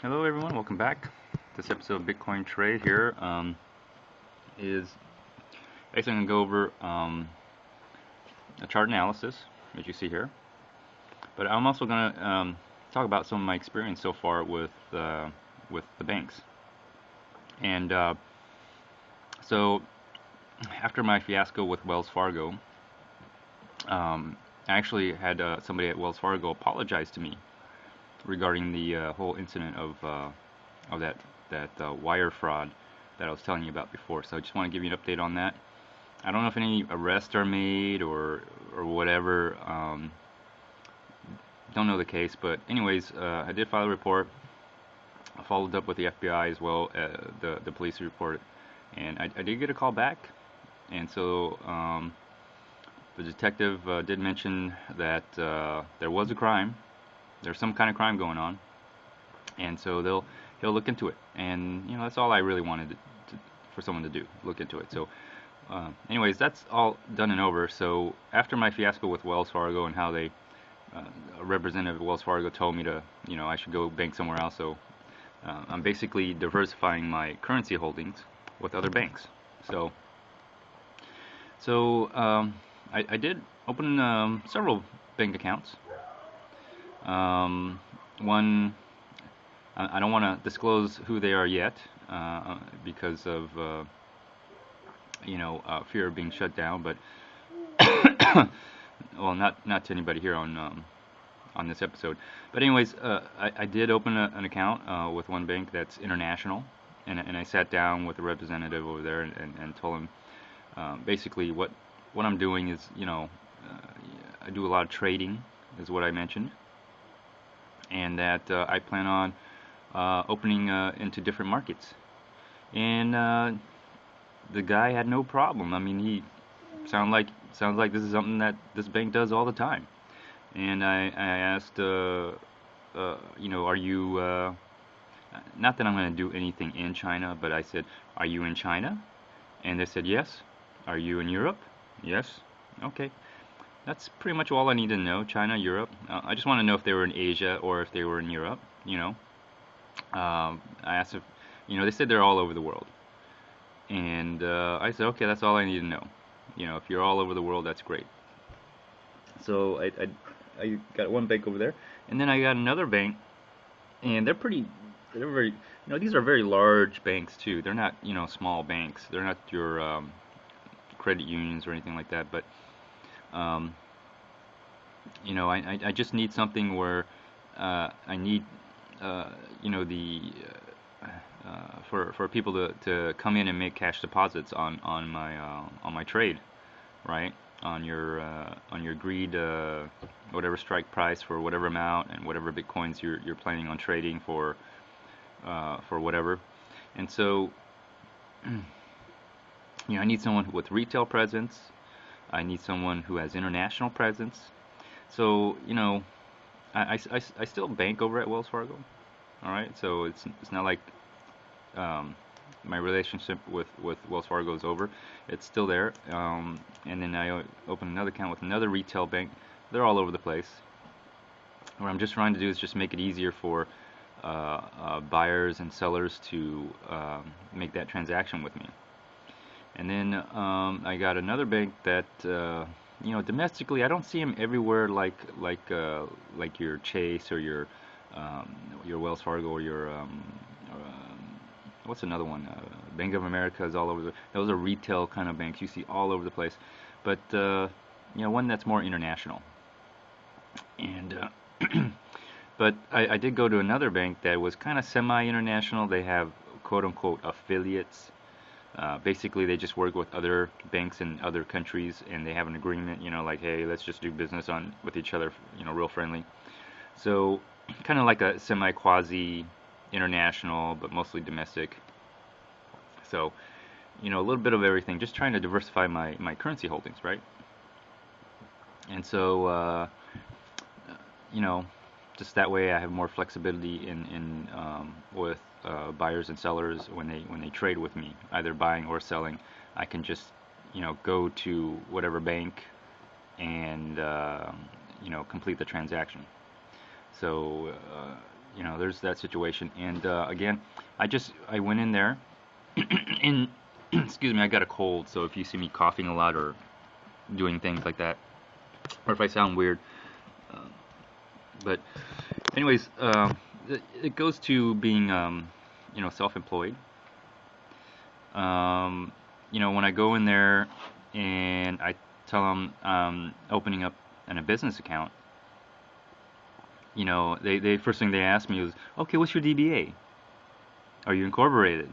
Hello everyone, welcome back. This episode of Bitcoin Trade here is basically going to go over a chart analysis, as you see here. But I'm also going to talk about some of my experience so far with the banks. And so after my fiasco with Wells Fargo, I actually had somebody at Wells Fargo apologize to me regarding the whole incident of that wire fraud that I was telling you about before. So I just want to give you an update on that. I don't know if any arrests are made or whatever. Don't know the case, but anyways, I did file a report. I followed up with the FBI as well, the police report, and I did get a call back. And so the detective did mention that there was a crime. There's some kind of crime going on, and so he'll look into it. And that's all I really wanted for someone to do, look into it. So anyways, that's all done and over. So after my fiasco with Wells Fargo and how they a representative of Wells Fargo told me to I should go bank somewhere else. So I'm basically diversifying my currency holdings with other banks. So I did open several bank accounts. One, I don't want to disclose who they are yet because of fear of being shut down. But well, not to anybody here on this episode. But anyways, I did open an account with one bank that's international, and I sat down with a representative over there and told him basically what I'm doing is I do a lot of trading, is what I mentioned. And that I plan on opening into different markets. And the guy had no problem. I mean, he sounds like this is something that this bank does all the time. And I asked, are you? Not that I'm going to do anything in China, but I said, are you in China? And they said yes. Are you in Europe? Yes. Okay. That's pretty much all I need to know. China, Europe. I just want to know if they were in Asia or if they were in Europe. I asked if, they said they're all over the world. And I said, okay, that's all I need to know. If you're all over the world, that's great. So I got one bank over there, and then I got another bank, and they're very, these are very large banks too. They're not, small banks. They're not your credit unions or anything like that, but I just need something where I need for people to come in and make cash deposits on my trade, right? On your agreed whatever strike price for whatever amount and whatever bitcoins you're planning on trading for whatever. And so I need someone with retail presence. I need someone who has international presence. So I still bank over at Wells Fargo. All right, so it's not like my relationship with Wells Fargo is over. It's still there. And then I open another account with another retail bank. They're all over the place. What I'm just trying to do is just make it easier for buyers and sellers to make that transaction with me. And then I got another bank that domestically I don't see them everywhere like your Chase or your Wells Fargo or your what's another one? Bank of America is all over. Those are retail kind of banks you see all over the place. But one that's more international. And but I did go to another bank that was kind of semi-international. They have quote-unquote affiliates. Basically, they just work with other banks in other countries, and they have an agreement, like, hey, let's just do business with each other, real friendly. So, kind of like a semi-quasi international, but mostly domestic. So, a little bit of everything, just trying to diversify my currency holdings, right? And so, just that way I have more flexibility in with buyers and sellers when they trade with me, either buying or selling. I can just go to whatever bank and complete the transaction. So there's that situation. And again, I went in there and excuse me, I got a cold, so if you see me coughing a lot or doing things like that, or if I sound weird, uh, but anyways, it goes to being self-employed. When I go in there and I tell them opening up a business account, they first thing they ask me is, okay, what's your DBA? Are you incorporated?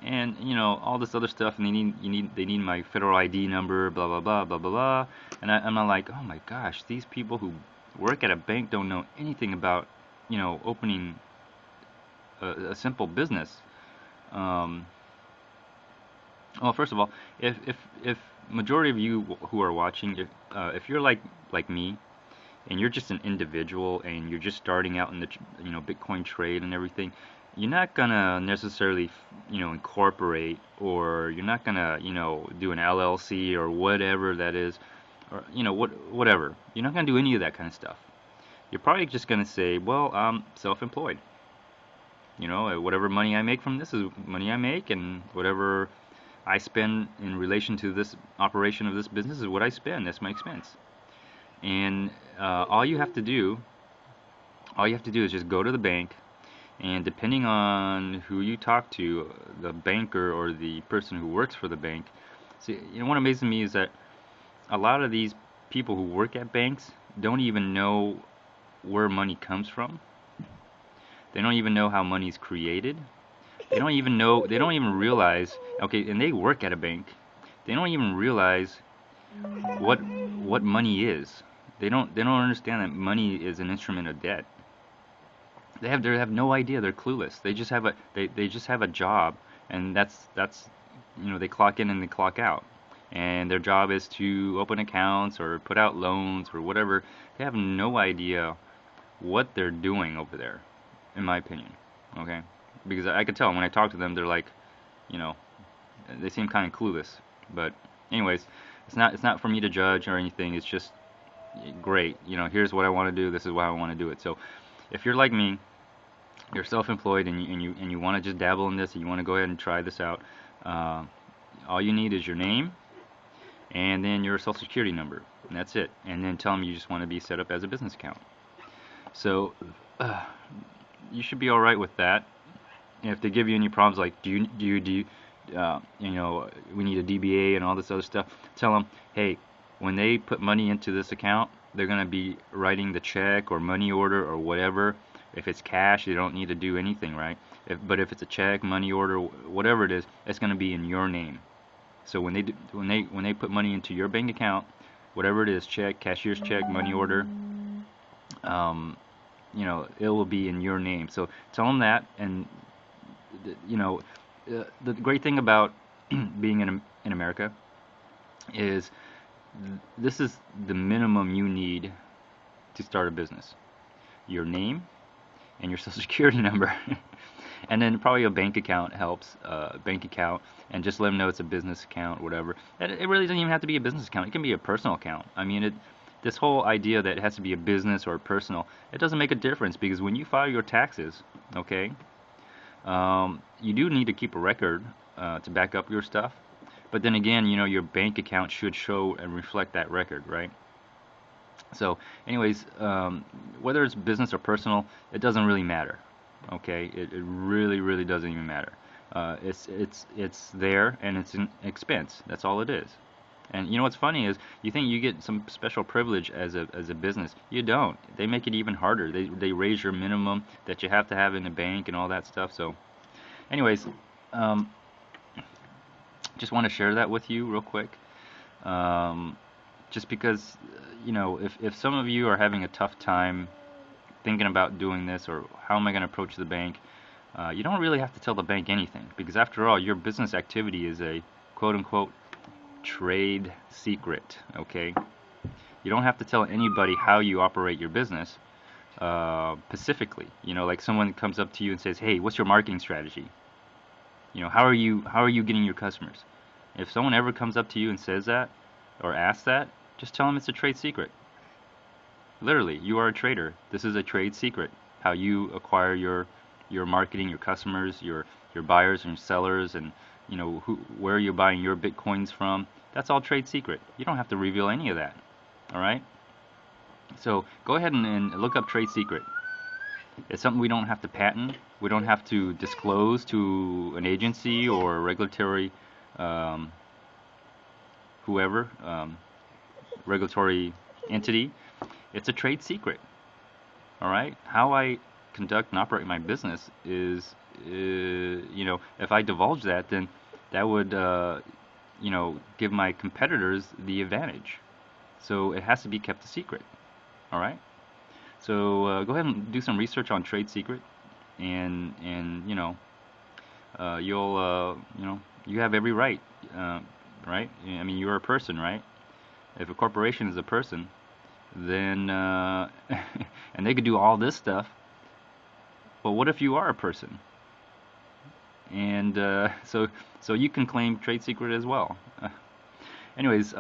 And all this other stuff, and they need my federal ID number, blah blah blah blah blah blah. And I'm not like, oh my gosh, these people who work at a bank don't know anything about opening a simple business. Um, well, first of all, if majority of you who are watching, if you're like me, and you're just an individual and you're just starting out in the Bitcoin trade and everything, you're not gonna necessarily incorporate, or you're not gonna do an LLC or whatever that is, or whatever. You're not gonna do any of that kind of stuff. You're probably just gonna say, well, I'm self-employed. Whatever money I make from this is money I make, and whatever I spend in relation to this operation of this business is what I spend. That's my expense. And all you have to do is just go to the bank, and depending on who you talk to, the banker or the person who works for the bank. See, what amazes me is that a lot of these people who work at banks don't even know where money comes from. They don't even know how money is created. They don't even realize, okay, and they work at a bank. They don't even realize what money is. They don't understand that money is an instrument of debt. They have no idea. They're clueless. They just have a job, and that's they clock in and they clock out. And their job is to open accounts or put out loans or whatever. They have no idea what they're doing over there, in my opinion. Okay? Because I could tell when I talk to them, they're like, they seem kind of clueless. But anyways, it's not for me to judge or anything. It's just great. Here's what I want to do. This is why I want to do it. So if you're like me, you're self-employed and you want to just dabble in this and you want to go ahead and try this out, all you need is your name and then your social security number, and that's it. And then tell them you just want to be set up as a business account. So you should be all right with that. And if they give you any problems like we need a DBA and all this other stuff, tell them, hey, when they put money into this account, they're going to be writing the check or money order or whatever. If it's cash, they don't need to do anything, right? But if it's a check, money order, whatever it is, it's going to be in your name. So when they put money into your bank account, whatever it is, check, cashier's check, money order, it will be in your name. So tell them that. And the great thing about being in America is this is the minimum you need to start a business: your name and your social security number. And then probably a bank account helps, bank account, and just let them know it's a business account, whatever. And it really doesn't even have to be a business account. It can be a personal account. I mean, this whole idea that it has to be a business or a personal, it doesn't make a difference, because when you file your taxes, okay, you do need to keep a record to back up your stuff. But then again, your bank account should show and reflect that record, right? So anyways, whether it's business or personal, it doesn't really matter. Okay, it really, really doesn't even matter. It's there, and it's an expense. That's all it is. And what's funny is you think you get some special privilege as a business. You don't. They make it even harder. They raise your minimum that you have to have in the bank and all that stuff. So anyways, just want to share that with you real quick. Just because if some of you are having a tough time thinking about doing this, or how am I going to approach the bank, you don't really have to tell the bank anything, because after all, your business activity is a quote-unquote trade secret. Okay, you don't have to tell anybody how you operate your business specifically. Like someone comes up to you and says, hey, what's your marketing strategy? How are you getting your customers? If someone ever comes up to you and says that or asks that, just tell them it's a trade secret. Literally, you are a trader. This is a trade secret. how you acquire your marketing, your customers, your buyers and sellers, and where you're buying your Bitcoins from. That's all trade secret. You don't have to reveal any of that. All right. So go ahead and look up trade secret. It's something we don't have to patent. We don't have to disclose to an agency or a regulatory whoever, regulatory entity. It's a trade secret. All right. How I conduct and operate my business is, if I divulge that, then that would, give my competitors the advantage. So it has to be kept a secret. All right. So go ahead and do some research on trade secret, and you'll you have every right, right? I mean, you're a person, right? If a corporation is a person, then and they could do all this stuff. But what if you are a person? And so you can claim trade secret as well. Anyways,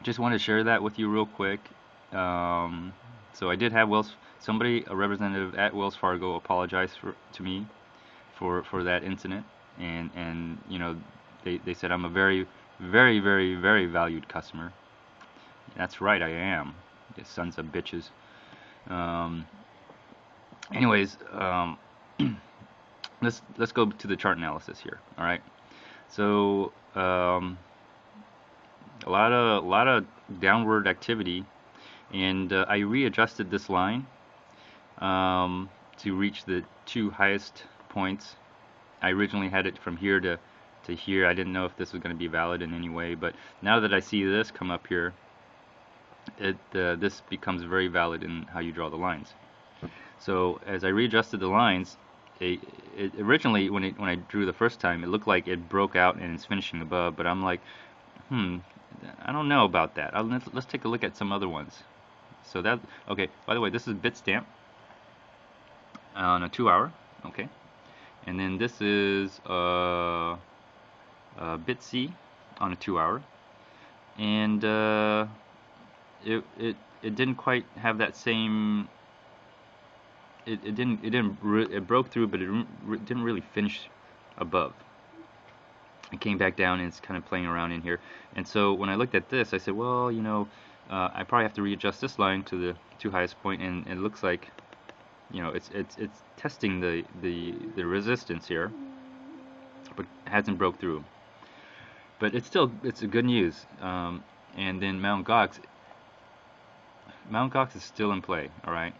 just want to share that with you real quick. So I did have a representative at Wells Fargo, apologize to me for that incident, and they said I'm a very, very, very, very valued customer. That's right, I am. You sons of bitches. Anyways, let's go to the chart analysis here. All right. So a lot of downward activity. And I readjusted this line to reach the two highest points. I originally had it from here to here. I didn't know if this was going to be valid in any way, but now that I see this come up here, this becomes very valid in how you draw the lines. So as I readjusted the lines, it originally when I drew the first time, it looked like it broke out and it's finishing above, but I'm like, I don't know about that. Let's take a look at some other ones. So that, okay, by the way, this is Bitstamp on a 2-hour, okay, and then this is Bitsy on a 2-hour, and it didn't quite have that same. It broke through, but it didn't really finish above. It came back down and it's kind of playing around in here. And so when I looked at this, I said, well, I probably have to readjust this line to the two highest point, and it looks like, it's testing the resistance here, but it hasn't broke through. But it's a good news. And then Mt. Gox is still in play. All right,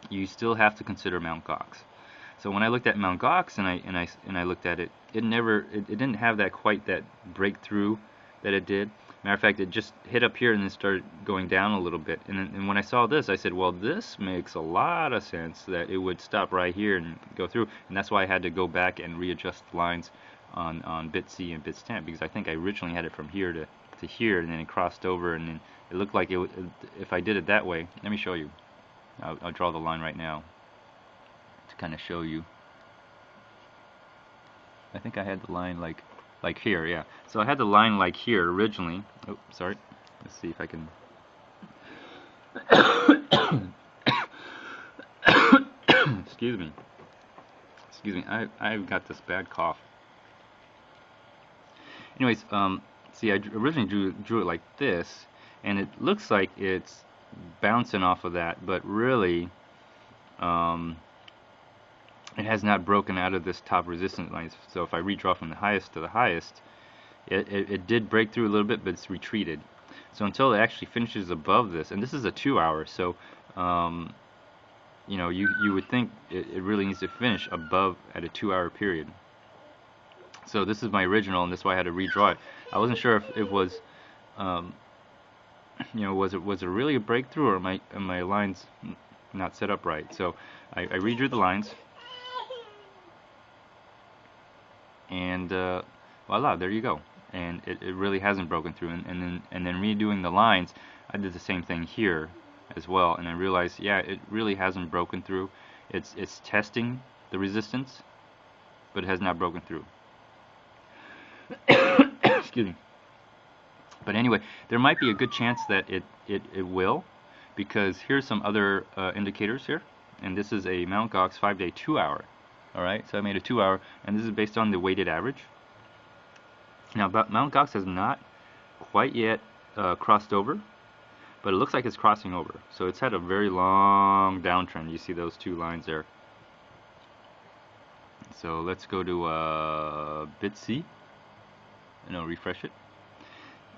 you still have to consider Mt. Gox. So when I looked at Mt. Gox and I looked at it, it didn't have that breakthrough that it did. Matter of fact, it just hit up here and then started going down a little bit. And when I saw this, I said, well, this makes a lot of sense that it would stop right here and go through. And that's why I had to go back and readjust the lines on Bitsy and Bitstamp, because I think I originally had it from here to here, and then it crossed over, and then it looked like if I did it that way. Let me show you. I'll draw the line right now to kind of show you. I think I had the line like here, yeah. So I had the line like here originally. Oh, sorry. Let's see if I can. Excuse me. I've got this bad cough. Anyways, see, I originally drew it like this, and it looks like it's bouncing off of that, but really, it has not broken out of this top resistance line. So if I redraw from the highest to the highest, it did break through a little bit, but it's retreated. So until it actually finishes above this, and this is a 2-hour, so you would think it really needs to finish above at a 2-hour period. So this is my original, and that's why I had to redraw it. I wasn't sure if it was, was it really a breakthrough, or are my lines not set up right? So I redrew the lines. And voila, there you go. And it really hasn't broken through. And then redoing the lines, I did the same thing here as well. And I realized, yeah, it really hasn't broken through. It's testing the resistance, but it has not broken through. Excuse me. But anyway, there might be a good chance that it will, because here's some other indicators here. and this is a Mt. Gox 5-day 2-hour. All right, so I made a 2-hour, and this is based on the weighted average. Now, Mt. Gox has not quite yet crossed over, but it looks like it's crossing over. So it's had a very long downtrend. You see those two lines there. So let's go to BitC, and I'll refresh it.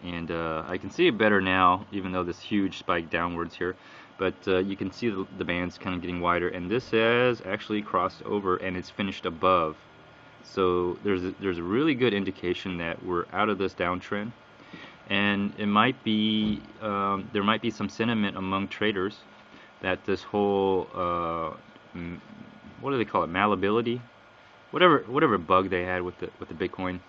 And I can see it better now, even though this huge spike downwards here. But you can see the bands kind of getting wider, and this has actually crossed over, and it's finished above. So there's a really good indication that we're out of this downtrend, and it might be there might be some sentiment among traders that this whole what do they call it, malleability, whatever bug they had with the Bitcoin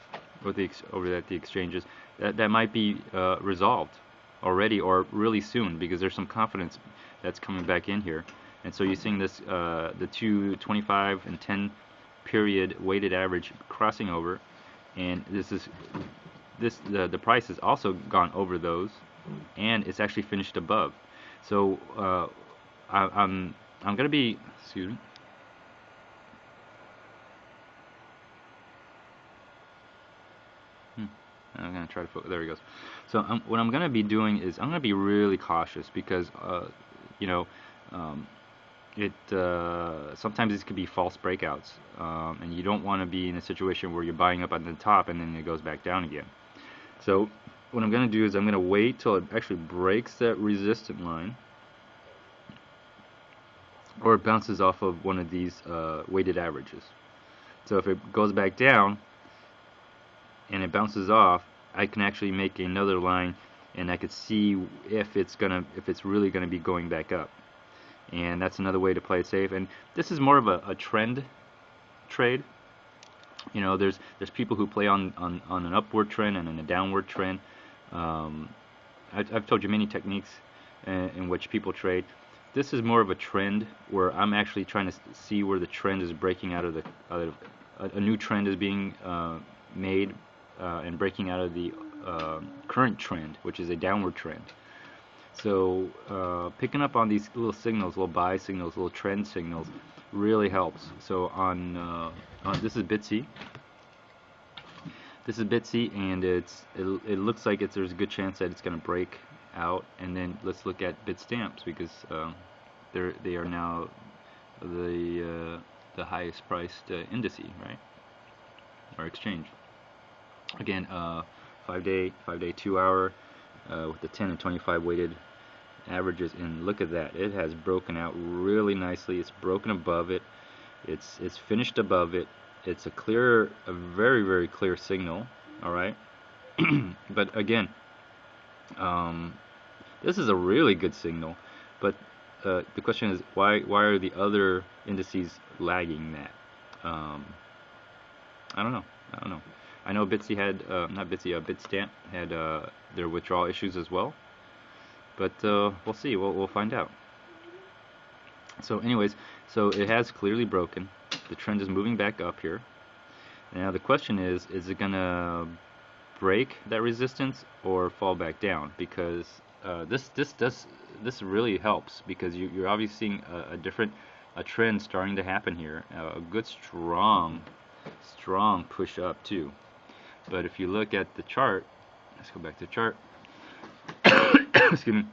over at the exchanges, that might be resolved already or really soon, because there's some confidence that's coming back in here. And so you're seeing this the 225 and 10 period weighted average crossing over, and the price has also gone over those, and it's actually finished above. So I'm gonna be, excuse me. I'm going to try to focus. There he goes. So what I'm going to be doing is I'm going to be really cautious, because you know, sometimes these could be false breakouts, and you don't want to be in a situation where you're buying up on the top and then it goes back down again. So what I'm going to do is I'm going to wait till it actually breaks that resistance line, or it bounces off of one of these weighted averages. So if it goes back down and it bounces off, I can actually make another line, and I could see if it's really gonna be going back up. And that's another way to play it safe. And this is more of a trend trade. You know, there's people who play on an upward trend and in a downward trend. I've told you many techniques in which people trade. This is more of a trend, where I'm actually trying to see where the trend is breaking out of a new trend is being made, and breaking out of the current trend, which is a downward trend. So picking up on these little signals, little buy signals, little trend signals, really helps. So on this is BitC. This is BitC, and it looks like there's a good chance that it's going to break out. And then let's look at Bitstamps, because they are now the highest priced indice, right, or exchange. Again, 5-day 2-hour with the 10 and 25 weighted averages, and look at that, it has broken out really nicely. It's broken above it. It's finished above it. It's a very, very clear signal. All right, but again, this is a really good signal. But the question is, why are the other indices lagging that? I don't know. I know BitC had, not BitC, Bitstamp had their withdrawal issues as well. But we'll see. We'll find out. So anyways, so it has clearly broken. The trend is moving back up here. Now the question is it going to break that resistance or fall back down? Because this really helps, because you're obviously seeing a trend starting to happen here. A good strong push up too. But if you look at the chart, let's go back to the chart. Excuse me.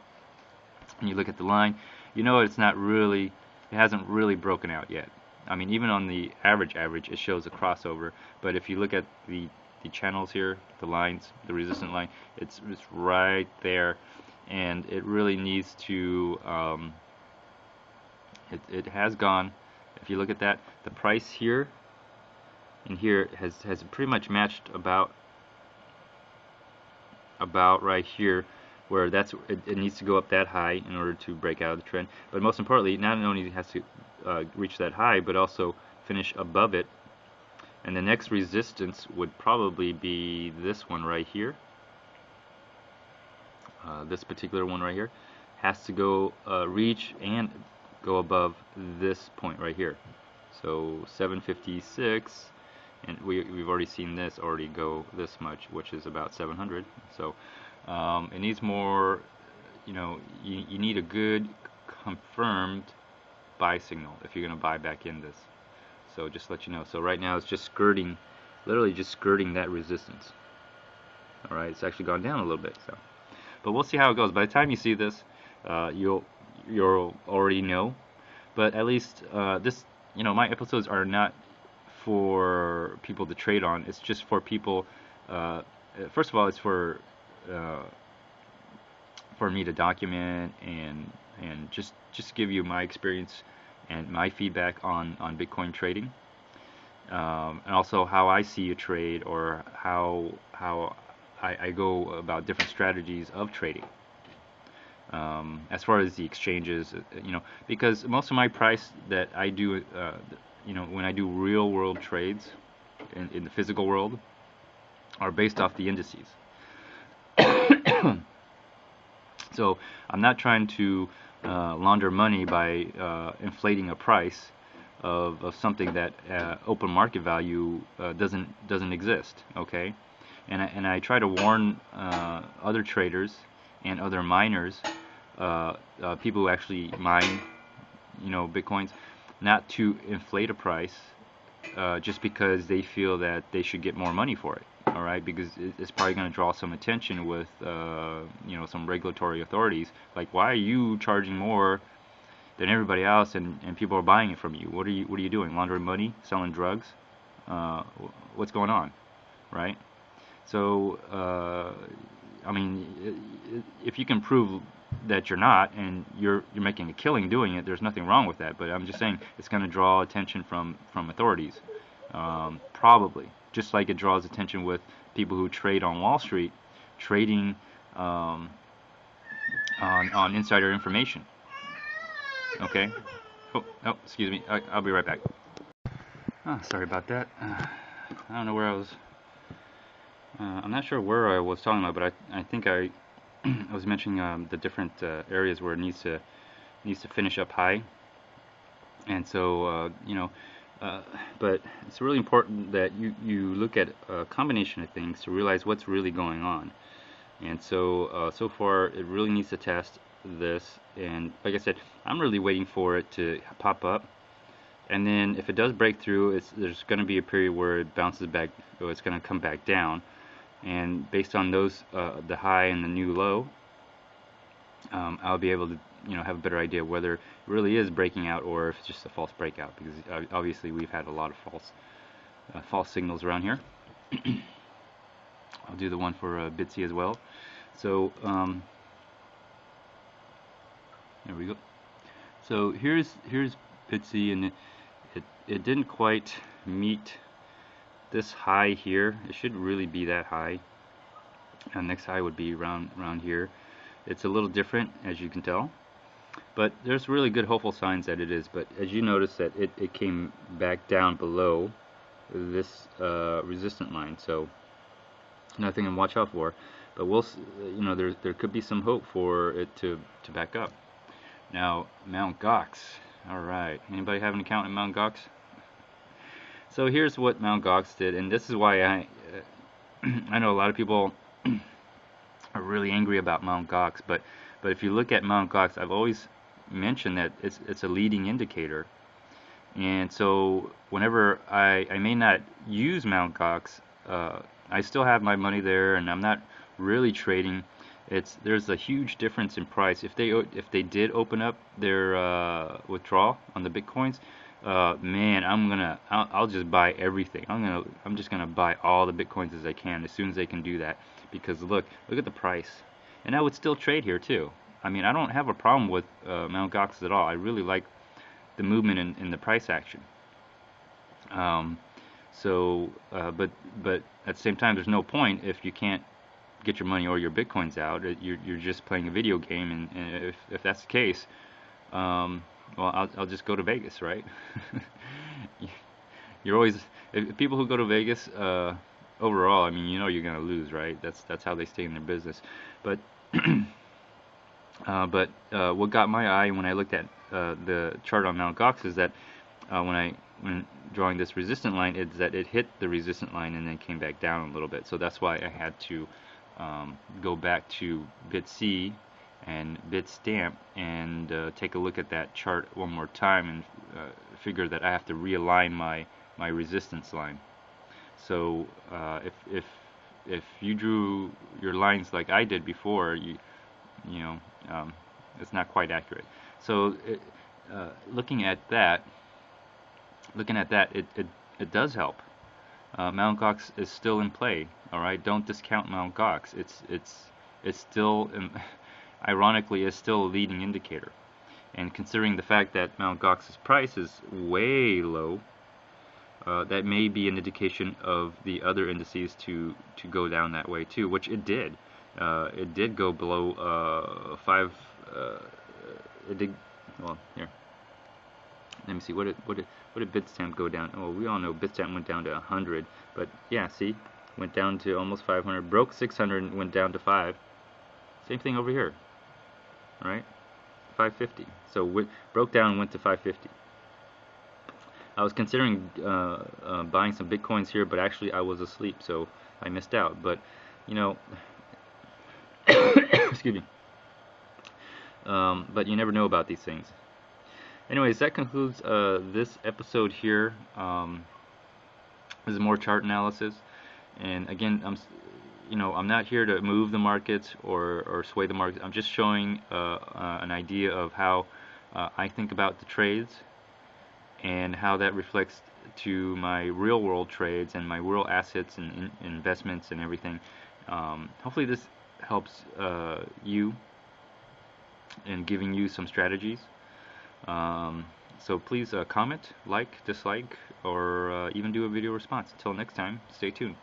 And you look at the line, you know it hasn't really broken out yet. I mean, even on the average, it shows a crossover. But if you look at the channels here, the lines, the resistance line, it's right there, and it really needs to. It has gone. If you look at that, the price here and here has pretty much matched about right here, where it needs to go up that high in order to break out of the trend. But most importantly, not only has to reach that high, but also finish above it. And the next resistance would probably be this one right here. This particular one right here has to go reach and go above this point right here. So 756, and we've already seen this already go this much, which is about 700. So it needs more. You know, you need a good confirmed buy signal if you're going to buy back in this. So just to let you know. So right now it's just skirting, literally just skirting that resistance. All right, it's actually gone down a little bit. So, but we'll see how it goes. By the time you see this, you'll already know. But at least this, my episodes are not for people to trade on. It's just for people. First of all, it's for me to document and just give you my experience and my feedback on Bitcoin trading, and also how I see a trade, or how I go about different strategies of trading. As far as the exchanges, because most of my price that I do, when I do real world trades in the physical world, are based off the indices. So I'm not trying to launder money by inflating a price of something that open market value doesn't exist. Okay, and I try to warn other traders and other miners, people who actually mine, Bitcoins, not to inflate a price just because they feel that they should get more money for it. All right, because it's probably going to draw some attention with some regulatory authorities. Like, why are you charging more than everybody else, and people are buying it from you? What are you doing? Laundering money? Selling drugs? What's going on? Right? So I mean, if you can prove that you're not, and you're making a killing doing it, there's nothing wrong with that. But I'm just saying it's going to draw attention from authorities, probably, just like it draws attention with people who trade on Wall Street, trading on insider information. Okay. Oh, excuse me. I'll be right back. Oh, sorry about that. I don't know where I was. I'm not sure where I was talking about, but I think I was mentioning the different areas where it needs to finish up high, and so but it's really important that you look at a combination of things to realize what's really going on. And so so far it really needs to test this, and like I said, I'm really waiting for it to pop up, and then if it does break through, there's going to be a period where it bounces back, or it's going to come back down. And based on those, the high and the new low, I'll be able to, have a better idea whether it really is breaking out or if it's just a false breakout. Because obviously we've had a lot of false signals around here. I'll do the one for Bitsy as well. So there we go. So here's Bitsy, and it didn't quite meet this high here. It should really be that high, and next high would be around here. It's a little different, as you can tell, but there's really good hopeful signs that it is. But as you notice that it came back down below this resistant line, so nothing to watch out for. But we'll, there could be some hope for it to back up. Now, Mt. Gox. All right, anybody have an account in Mt. Gox? So here's what Mt. Gox did, and this is why I know a lot of people are really angry about Mt. Gox, but if you look at Mt. Gox, I've always mentioned that it's a leading indicator. And so whenever I may not use Mt. Gox, I still have my money there, and I'm not really trading. There's a huge difference in price. If they did open up their withdrawal on the Bitcoins, man, I'll just buy everything. I'm just gonna buy all the Bitcoins as I can as soon as they can do that, because look at the price, and I would still trade here too. I mean, I don't have a problem with Mt. Gox at all. I really like the movement in the price action. But at the same time, there's no point if you can't get your money or your Bitcoins out. You're just playing a video game, and if that's the case, well, I'll just go to Vegas, right? You're always, people who go to Vegas, overall, I mean, you're gonna lose, right? That's how they stay in their business. But what got my eye when I looked at the chart on Mt. Gox is that when drawing this resistant line, is that it hit the resistant line and then came back down a little bit. So that's why I had to go back to BitC and Bitstamp and take a look at that chart one more time and figure that I have to realign my resistance line. So if you drew your lines like I did before, you know it's not quite accurate. So looking at that, it does help. Mt. Gox is still in play. All right, don't discount Mt. Gox. It's still, ironically, is still a leading indicator. And considering the fact that Mt. Gox's price is way low, that may be an indication of the other indices to go down that way too, which it did. It did go below 5. It did. Well, here. Let me see. What did Bitstamp go down? Oh, we all know Bitstamp went down to 100, but yeah, see, went down to almost 500, broke 600, and went down to 5. Same thing over here. All right, 550. So broke down and went to 550. I was considering buying some bitcoins here, but actually I was asleep, so I missed out. But you know, excuse me. But you never know about these things. Anyways, that concludes this episode here. This is more chart analysis, and again, I'm not here to move the markets or sway the markets. I'm just showing an idea of how I think about the trades and how that reflects to my real world trades and my real assets and investments and everything. Hopefully this helps you in giving you some strategies. So please comment, like, dislike, or even do a video response. Until next time, stay tuned.